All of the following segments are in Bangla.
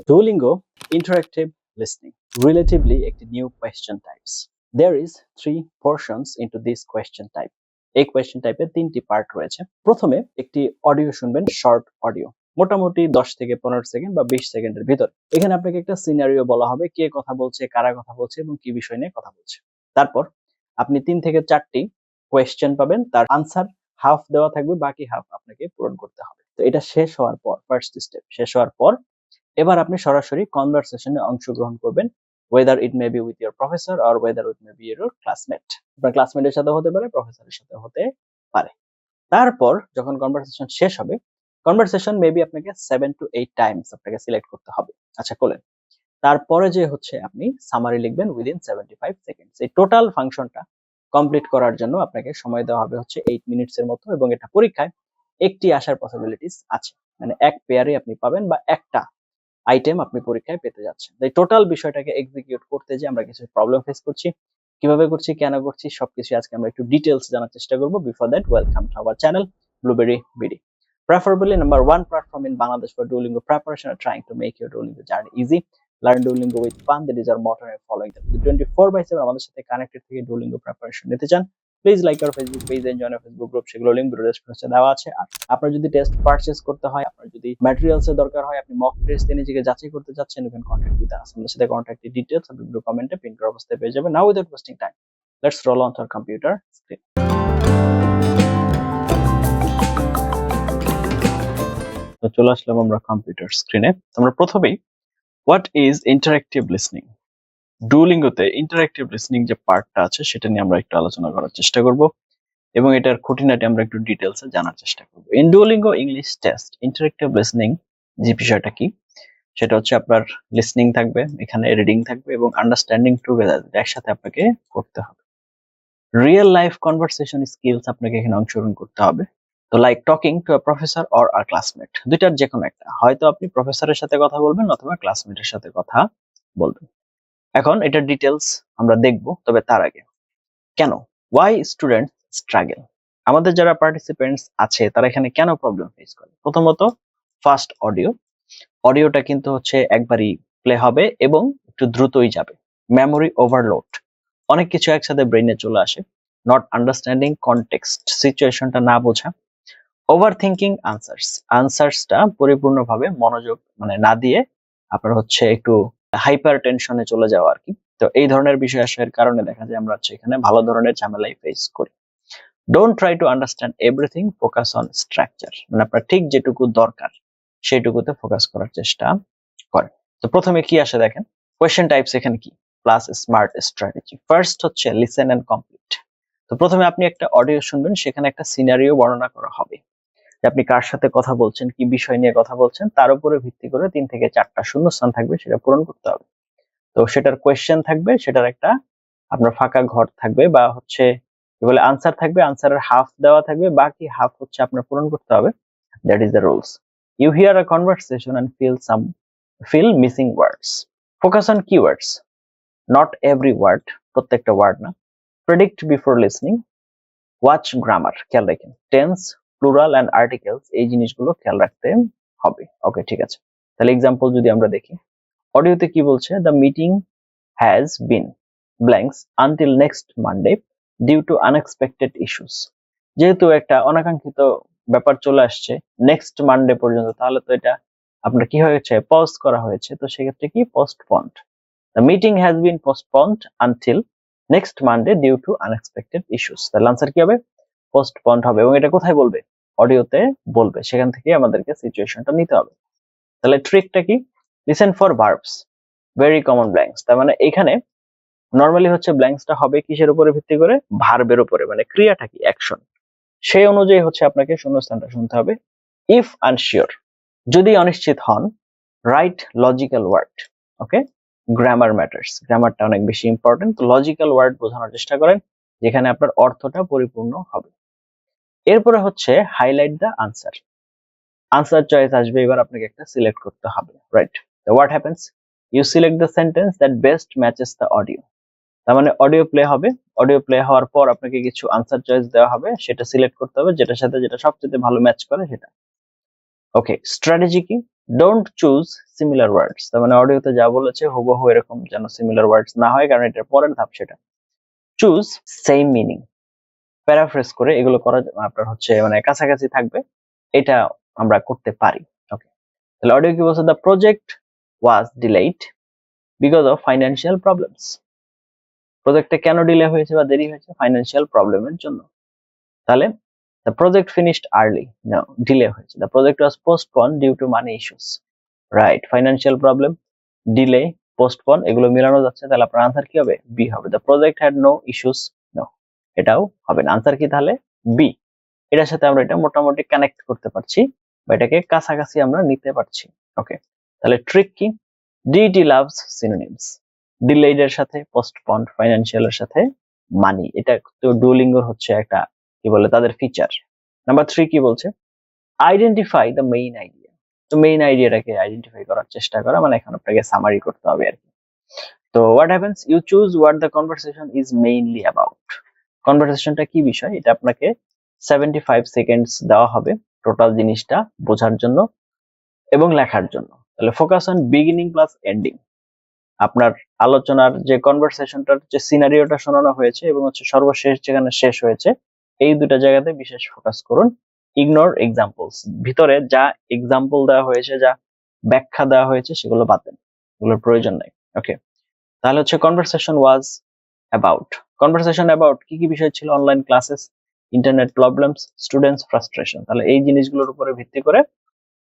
Duolingo interactive listening, relatively একটি new question types. There is 3 portions into this question type. এই question type এর 3টি পার্ট রয়েছে। প্রথমে একটি অডিও শুনবেন, শর্ট অডিও, মোটামুটি 10 থেকে 15 সেকেন্ড বা 20 সেকেন্ডের ভিতর। এখানে আপনাকে একটা সিনারিও বলা হবে, কে কথা বলছে, কারা কথা বলছে এবং কি বিষয় নিয়ে কথা বলছে। তারপর আপনি 3 থেকে 4টি কোয়েশ্চেন পাবেন, তার আনসার হাফ দেওয়া থাকবে, বাকি হাফ আপনাকে পূরণ করতে হবে। তো এটা শেষ হওয়ার পর, ফার্স্ট স্টেপ শেষ হওয়ার পর এবার আপনি সরাসরি কনভারসেশনে অংশগ্রহণ করবেন, whether it may be with your professor or whether it may be your classmate. আপনার ক্লাসমেটের সাথে হতে পারে, প্রফেসরের সাথে হতে পারে। তারপর যখন কনভারসেশন শেষ হবে, কনভারসেশন মেবি আপনাকে 7 to 8 টাইমস আপনাকে সিলেক্ট করতে হবে। আচ্ছা করলেন, তারপরে যে হচ্ছে আপনি সামারি লিখবেন উইদিন 75 সেকেন্ডস। এই টোটাল ফাংশনটা কমপ্লিট করার জন্য আপনাকে সময় দেওয়া হবে হচ্ছে 8 মিনিটস এর মতো, এবং এটা পরীক্ষায় একটি আসার পসিবিলিটিস আছে, মানে এক পেয়ারে আপনি পাবেন বা একটা আইটেম আপনি পরীক্ষায় পেতে যাচ্ছেন। এই টোটাল বিষয়টাকে এক্সিকিউট করতে যে আমরা কিছু প্রবলেম ফেস করছি, কিভাবে করছি, কেন করছি, সবকিছু আজকে আমরা একটু ডিটেইলস জানার চেষ্টা করব। Before that, welcome to our channel Blueberry BD, preferably number one platform in Bangladesh for Duolingo preparation and trying to make your Duolingo journey easy. Learn Duolingo with fun, that is our motto, and following that 24/7 আমাদের সাথে কানেক্টেড থেকে Duolingo preparation নিতে চান, please like our Facebook page and join our Facebook group, সেগুলো লিংক ভিডিও ডেসক্রিপশনে দেওয়া আছে। আর আপনার যদি টেস্ট পারচেজ করতে হয়, আপনার যদি ম্যাটেরিয়ালস এর দরকার হয়, আপনি মক টেস্ট দিয়ে নিজেকে যাচাই করতে চাচ্ছেন, you can contact with us. আমাদের সাথে কন্টাক্ট ডিটেইলস আপনি ভিডিও কমেন্টে পিন করা অবস্থায় পেয়ে যাবেন। Now without wasting time, let's roll on to our computer screen. তো চলে আসলাম আমরা কম্পিউটার স্ক্রিনে। আমরা প্রথমেই হোয়াট ইজ ইন্টারঅ্যাক্টিভ লিসনিং, ডুওলিঙ্গোতে ইন্টারঅ্যাক্টিভ লিসনিং যে পার্টটা আছে সেটা নিয়ে আমরা একটু আলোচনা করার চেষ্টা করব, এবং এটার খুঁটিনাটি আমরা একটু ডিটেইলসে জানার চেষ্টা করব। In Duolingo English test, interactive listening যে বিষয়টা কি, সেটা হচ্ছে আপনার লিসনিং থাকবে, এখানে রিডিং থাকবে এবং আন্ডারস্ট্যান্ডিং টুগেদার একসাথে আপনাকে করতে হবে। রিয়েল লাইফ কনভারসেশন স্কিলস আপনাকে এখানে অংশগ্রহণ করতে হবে। তো like talking to a professor or a classmate, দুইটার যে কোনো একটা, হয়তো আপনি প্রফেসরের সাথে কথা বলবেন অথবা ক্লাসমেটের সাথে কথা বলবেন। এখন এটার ডিটেইলস আমরা দেখব, তবে তার আগে কেন, ওয়াই স্টুডেন্টস স্ট্রাগল, আমাদের যারা পার্টিসিপেন্টস আছে তারা এখানে কেন প্রবলেম ফেস করে। প্রথমত ফাস্ট অডিওটা কিন্তু হচ্ছে একবারই প্লে হবে এবং একটু দ্রুতই যাবে। মেমোরি ওভারলোড, অনেক কিছু একসাথে ব্রেইনে চলে আসে। নট আন্ডারস্ট্যান্ডিং কনটেক্সট, সিচুয়েশনটা না বোঝা। ওভার থিঙ্কিং আনসার্সটা পরিপূর্ণভাবে মনোযোগ মানে না দিয়ে আপনার হচ্ছে একটু হাইপার টেনশনে চলে যাওয়া আর কি। তো এই ধরনের বিষয় আসার কারণে দেখা যায় আমরা হচ্ছে এখানে ভালো ধরনের ঝামেলাই ফেস করি। Don't try to understand everything, focus on structure, মানে আপনার ঠিক যেটুকু দরকার সেটুকুতে ফোকাস করার চেষ্টা করেন। তো প্রথমে কি আসে দেখেন, কোয়েশ্চেন টাইপস এখানে কি, প্লাস স্মার্ট স্ট্র্যাটেজি। ফার্স্ট হচ্ছে লিসেন এন্ড কমপ্লিট। তো প্রথমে আপনি একটা অডিও শুনবেন, সেখানে একটা সিনারিও বর্ণনা করা হবে যে আপনি কার সাথে কথা বলছেন, কি বিষয় নিয়ে কথা বলছেন, তার উপরে ভিত্তি করে 3 থেকে 4টা শূন্যস্থান থাকবে, সেটা পূরণ করতে হবে। তো সেটার কোয়েশ্চেন থাকবে, সেটার একটা আপনার ফাঁকা ঘর থাকবে বা হচ্ছে কি বলে আনসার থাকবে, আনসারের হাফ দেওয়া থাকবে, বাকি হাফ হচ্ছে আপনার পূরণ করতে হবে। That is the rules. You hear a conversation and fill missing words, focus on keywords, not every word, প্রত্যেকটা ওয়ার্ড না। Predict before listening, watch grammar, খেয়াল রাখেন, টেন্স, প্লুরাল এন্ড আর্টিকেলস, এই জিনিসগুলো খেয়াল রাখতে হবে। ওকে, ঠিক আছে। তাহলে এক্সাম্পল যদি আমরা দেখি, অডিওতে কি বলছে, the meeting has been blanks until next Monday due to unexpected issues. যেহেতু একটা অনাকাঙ্ক্ষিত ব্যাপার চলে আসছে নেক্সট মানডে পর্যন্ত, তাহলে তো এটা আপনার কি হয়েছে, পজ করা হয়েছে। তো সেক্ষেত্রে কি, postponed. The meeting has been postponed until next Monday due to unexpected issues. তাহলে আনসার কি হবে, পোস্টপন্ড হবে। এবং এটা কোথায় বলবে, অডিওতে বলবে, সেখান থেকে আমাদেরকে সিচুয়েশনটা নিতে হবে। তাহলে ট্রিকটা কি, listen for verbs, very common blanks. তার মানে এখানে নরমালি হচ্ছে ব্ল্যাঙ্কসটা হবে কিসের উপরে ভিত্তি করে, ভার্বের উপরে, মানে ক্রিয়াটা কি, অ্যাকশন, সেই অনুযায়ী হচ্ছে আপনাকে শূন্যস্থানটা শুনতে হবে। ইফ আনশিওর, যদি অনিশ্চিত হন, রাইট লজিক্যাল ওয়ার্ড। ওকে, গ্রামার ম্যাটার্স, গ্রামারটা অনেক বেশি ইম্পর্টেন্ট। তো লজিক্যাল ওয়ার্ড বোঝানোর চেষ্টা করেন যেখানে আপনার অর্থটা পরিপূর্ণ হবে। এরপরে হচ্ছে highlight the answer, answer choice আসবে, এবার আপনাকে একটা সিলেক্ট করতে হবে, রাইট। তো what happens, you select the sentence that best matches the audio. তার মানে অডিও প্লে হবে, অডিও প্লে হওয়ার পর আপনাকে কিছু আনসার চয়েস দেওয়া হবে, সেটা সিলেক্ট করতে হবে যেটার সাথে যেটা সবচেয়ে ভালো ম্যাচ করে সেটা। ওকে, স্ট্র্যাটেজি কি, ডোন্ট চুজ সিমিলার ওয়ার্ডস, তার মানে অডিওতে যা বলেছে হুবহু এরকম যেন সিমিলার ওয়ার্ডস না হয়, কারণ এটার পরের ধাপ সেটা। চুজ সেম মিনিং, প্যারাফ্রেজ করে এগুলো করা আপনার হচ্ছে মানে কাছাকাছি থাকবে, এটা আমরা করতে পারি। ওকে, তাহলে অডিও কি বলছে? The project was delayed because of financial problems. প্রজেক্টটা কেন ডিলে হয়েছে বা দেরি হয়েছে? ফাইন্যান্সিয়াল প্রবলেমের জন্য। তাহলে the project finished early, no, delay হয়েছে। the project was postponed due to money issues, right? financial problem, delay, postpone, এগুলো মিলানো যাচ্ছে, তাহলে আপনার আনসার কি হবে? বি হবে। the project had no issues, no, এটাও হবে না। আনসার কি তাহলে? বি। এটার সাথে আমরা এটা মোটামুটি কানেক্ট করতে পারছি বা এটাকে কাছাকাছি আমরা নিতে পারছি। ওকে, তাহলে ট্রিক কি? ডিটি লাভস সিনোনিমস, ডিলেড এর সাথে পোস্টপন্ড, ফাইন্যান্সিয়াল এর সাথে মানি, এটা তো ডুওলিঙ্গোর হচ্ছে একটা কি বলে তাদের ফিচার। নাম্বার 3 কি বলছে? Identify the main idea. তো মেইন আইডিয়াটাকে আইডেন্টিফাই করার চেষ্টা করা, মানে এখন আপনাকে সামারি করতে হবে আর কি। তো what happens? You choose what the conversation is mainly about. কনভারসেশনটা কি বিষয়, এটা আপনাকে 75 সেকেন্ডস দেওয়া হবে টোটাল জিনিসটা বোঝার জন্য এবং লেখার জন্য। তাহলে focus on beginning plus ending, আপনার আলোচনার যে কনভারসেশনটার যে সিনারিওটা শোনানো হয়েছে এবং হচ্ছে সর্বশেষ যেখানে শেষ হয়েছে, এই দুটো জায়গাতে বিশেষ ফোকাস করুন। ইগনোর এক্সাম্পলস, ভিতরে যা এক্সাম্পল দেওয়া হয়েছে, যা ব্যাখ্যা দেওয়া হয়েছে সেগুলো বাদ দেন, এগুলোর প্রয়োজন নাই। ওকে, তাহলে হচ্ছে conversation was about, conversation about কি কি বিষয় ছিল? Online classes, internet problems, students frustration. তাহলে এই জিনিসগুলোর উপরে ভিত্তি করে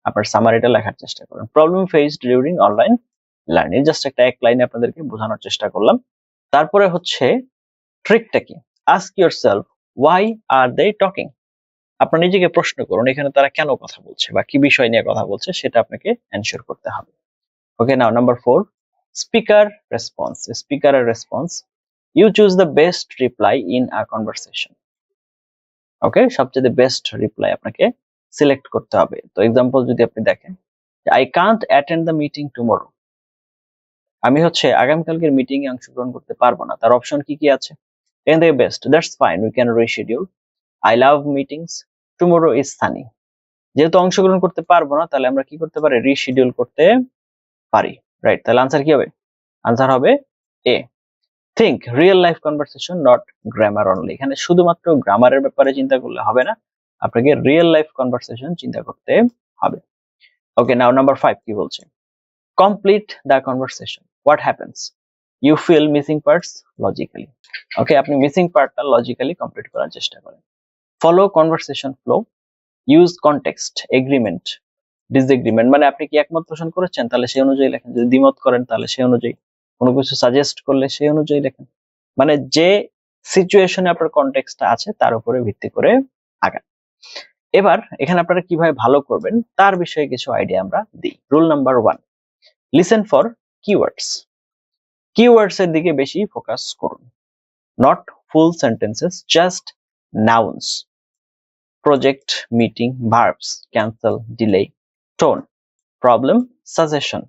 আপনার সামারিটা লেখার চেষ্টা করুন। Problem faced during online learning, just একটা এক লাইনে আপনাদেরকে বোঝানোর চেষ্টা করলাম। তারপরে হচ্ছে ট্রিকটা কি? আস্ক ইয়োরসেলফ ওয়াই আর দে টকিং। আপনার নিজেকে প্রশ্ন করুন এখানে তারা কেন কথা বলছে বা কি বিষয় নিয়ে কথা বলছে, সেটা আপনাকে এনশিওর করতে হবে। Okay, now number 4, speaker response. স্পিকারের রেসপন্স, you choose the best reply in a conversation. Okay, সবচেয়ে বেস্ট রিপ্লাই আপনাকে সিলেক্ট করতে হবে। তো এক্সাম্পল যদি আপনি দেখেন, I can't attend the meeting tomorrow, আমি হচ্ছে আগামীকালকের মিটিং এ অংশগ্রহণ করতে পারবো না। তার অপশন কি কি আছে? এখান থেকে best, that's fine, we can reschedule, I love meetings, tomorrow is Sunny. যেহেতু অংশগ্রহণ করতে পারবো না, তাহলে আমরা কি করতে পারি? রিশিডিউল করতে পারি, রাইট? তাহলে আনসার কি হবে? আনসার হবে A. Think real life conversation, not grammar only. এখানে শুধুমাত্র গ্রামারের ব্যাপারে চিন্তা করলে হবে না, আপনাকে রিয়েল লাইফ কনভারসেশন চিন্তা করতে হবে। ওকে, নাও নাম্বার 5 কি বলছে? Complete the conversation, what happens? You fill missing parts logically. Okay, আপনি মিসিং পার্টটা লজিক্যালি কমপ্লিট করার চেষ্টা করেন। Follow conversation flow, use context, agreement, disagreement, মানে আপনি কি একমত পোষণ করেছেন তাহলে সেই অনুযায়ী লেখেন, যদি দ্বিমত করেন তাহলে সেই অনুযায়ী, কোনো কিছু সাজেস্ট করলে সেই অনুযায়ী লেখেন, মানে যে সিচুয়েশনে আপনার কনটেক্সটটা আছে তার উপরে ভিত্তি করে আগান। এবার এখানে আপনারা কিভাবে ভালো করবেন তার বিষয়ে কিছু আইডিয়া আমরা দিই। Rule number 1, listen for keywords. Keywords এর দিকে বেশি ফোকাস করুন, not full sentences, just nouns, project, meeting, verbs, cancel, delay, tone, problem, suggestion,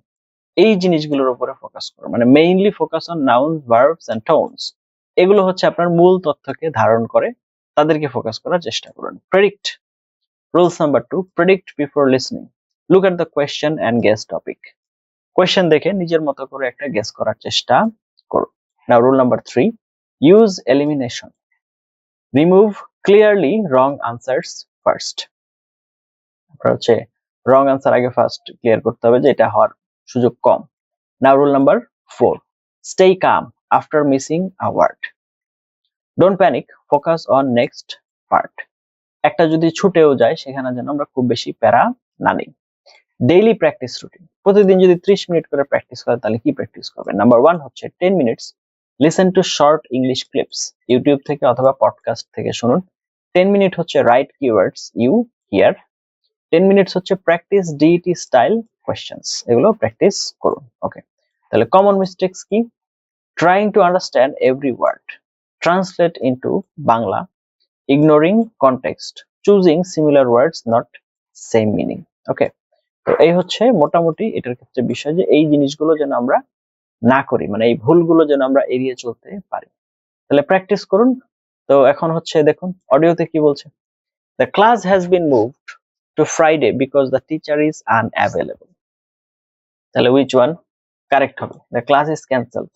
এই জিনিসগুলোর উপরে ফোকাস করুন। মানে mainly focus on nouns, verbs and tones, এগুলো হচ্ছে আপনার মূল তথ্যকে ধারণ করে, তাদেরকে ফোকাস করার চেষ্টা করুন। Predict, rules number 2, predict before listening, look at the question and guess topic. Question দেখে নিজের মতো করে একটা গেস করার চেষ্টা করুন। Now rule number 3, use elimination, remove clearly wrong answers first. আপনার হচ্ছে রং আনসার আগে ফার্স্ট ক্লিয়ার করতে হবে যে এটা হওয়ার সুযোগ কম। Now rule number 4, stay calm after missing a word, don't panic, focus on next part. একটা যদি ছুটেও যায় সেখানে যেন আমরা খুব বেশি প্যারা না নিই। ডেইলি প্র্যাকটিস রুটিন, প্রতিদিন যদি 30 মিনিট করে প্র্যাকটিস করেন তাহলে কি প্র্যাকটিস করবেন? নাম্বার 1 হচ্ছে 10 minutes listen to short English clips, YouTube থেকে অথবা পডকাস্ট থেকে শুনুন। 10 মিনিট হচ্ছে write keywords you hear. 10 minutes হচ্ছে প্র্যাকটিস ডিইটি স্টাইল কোয়েশ্চেন্স, এগুলো প্র্যাকটিস করুন। ওকে, তাহলে কমন মিস্টেকস কি? Trying to understand every word, translate into Bangla, ignoring context, choosing similar words not same meaning. Okay, তো এই হচ্ছে মোটামুটি এটার ক্ষেত্রে বিষয় যে এই জিনিসগুলো যেন আমরা না করি, মানে এই ভুলগুলো যেন আমরা এড়িয়ে চলতে পারি। তাহলে প্র্যাকটিস করুন। তো এখন হচ্ছে দেখুন অডিওতে কি বলছে? The class has been moved two Friday because the teacher is unavailable. তাহলে which one কারেক্ট হবে? The class is cancelled.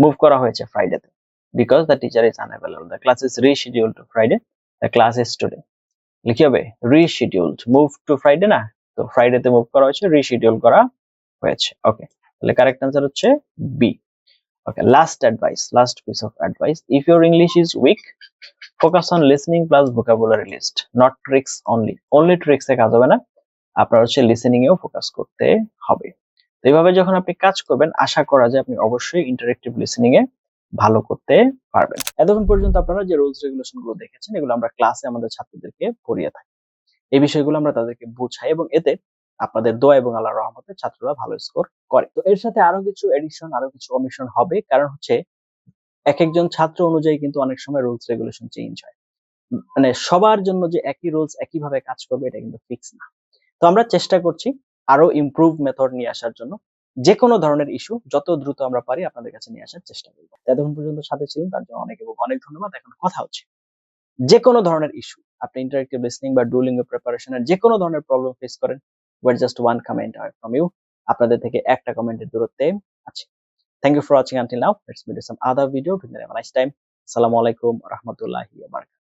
Move করা হয়েছে ফ্রাইডেতে because the teacher is unavailable. The class is rescheduled to Friday. The class is today. কি হবে? rescheduled. Move to Friday না, তো ফ্রাইডেতে মুভ করা হয়েছে, রিশিডিউল করা হয়েছে। ওকে, তাহলে কারেক্ট অ্যান্সার হচ্ছে B. Okay, last piece of advice, if your English is weak, focus on listening plus vocabulary list, not tricks only ট্রিক্সে কাজ হবে না, আপনার হচ্ছে লিসেনিং এও ফোকাস করতে হবে। তো এইভাবে যখন আপনি কাজ করবেন, আশা করা যায় আপনি অবশ্যই ইন্টারেক্টিভ লিসেনিং এ ভালো করতে পারবেন। এতক্ষণ পর্যন্ত আপনারা যে রুলস রেগুলেশন গুলো দেখেছেন, এগুলো আমরা ক্লাসে আমাদের ছাত্রদেরকে পড়িয়ে থাকি। এই বিষয়গুলো আমরা তাদেরকে বোঝাই এবং এতে আপনাদের দোয়া এবং আল্লাহর রহমতে ছাত্ররা ভালো স্কোর করে। তো এর সাথে আরো কিছু এডিশন, আরো কিছু ওমিশন হবে, কারণ হচ্ছে এক একজন ছাত্র অনুযায়ী কিন্তু অনেক সময় রুলস রেগুলেশন চেঞ্জ হয়। মানে সবার জন্য যে একই রুলস একইভাবে কাজ করবে এটা কিন্তু ফিক্স না। তো আমরা চেষ্টা করছি আরো ইমপ্রুভ মেথড নিয়ে আসার জন্য। যে কোনো ধরনের ইস্যু যত দ্রুত আমরা পারি আপনাদের কাছে নিয়ে আসার চেষ্টা করব। এতক্ষণ পর্যন্ত সাথে ছিলেন তার জন্য অনেক ধন্যবাদ। এখন কথা হচ্ছে যে কোনো ধরনের ইস্যু, আপনি ইন্টারেক্টিভ লিসনিং বা ডুওলিঙ্গো প্রিপারেশনের যে কোনো ধরনের প্রবলেম ফেস করেন, we're just one comment away from you. আপনাদের থেকে একটা কমেন্টের দূরত্বে আছি। Thank you for watching until now. Let's meet in some other video. Have a nice time. আসসালামু আলাইকুম ওয়া রাহমাতুল্লাহি ওয়া বারাকাতুহু।